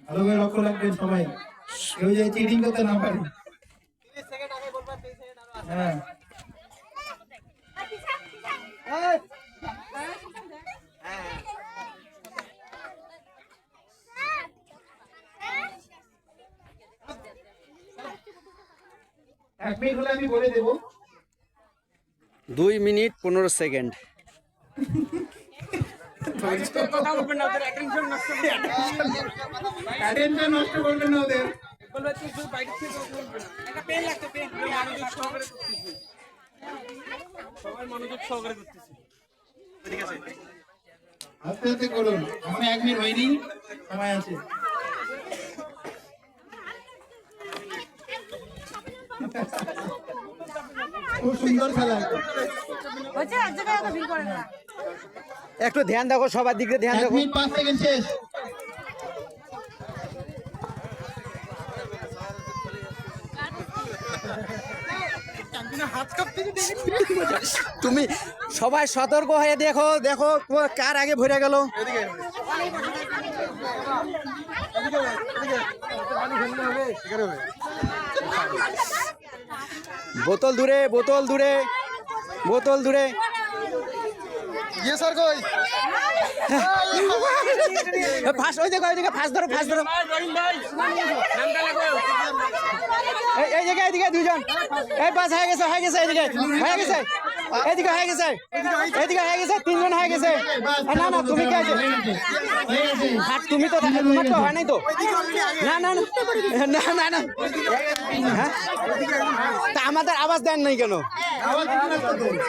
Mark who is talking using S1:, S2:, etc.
S1: ভালো করে লক্ষ্য রাখবেন সবাই, কেউ যে চিটিং করতে না পারে। হ্যাঁ, 1 মিনিট হলে আমি বলে দেবো।
S2: 2 মিনিট 15 সেকেন্ড।
S1: অ্যাটেনশন নষ্ট করবেন না ওদের। আস্তে আস্তে করুন, এখন 1 মিনিট হয়নি, সময় আছে। খুব সুন্দর খেলা।
S2: একটু ধ্যান দেখো, সবার দিকে ধ্যান
S1: 1
S2: দেখো।
S1: মিনিট 5 সেকেন্ড শেষ।
S2: তুমি সবাই সতর্ক হয়ে দেখো, দেখো কার আগে ভরে গেল। বোতল দূরে, বোতল দূরে, বোতল দূরে। ফাঁস, ওই দেখো, ওই দিকে ফাঁস ধরো, ফাঁস ধরো। এই জায়গায়, এইদিকে দুজন। এই পাস হয়ে গেছে, হয়ে গেছে, এইদিকে হয়ে গেছে, এইদিকে হয়ে গেছে, এইদিকে হয়ে গেছে, 3 জন হয়ে গেছে। না না, তুমি কে আছে? তুমি তো তোমার তো হয় নাই তো। না না না না না না, হ্যাঁ, তা আমাদের আওয়াজ দেন নাই কেন?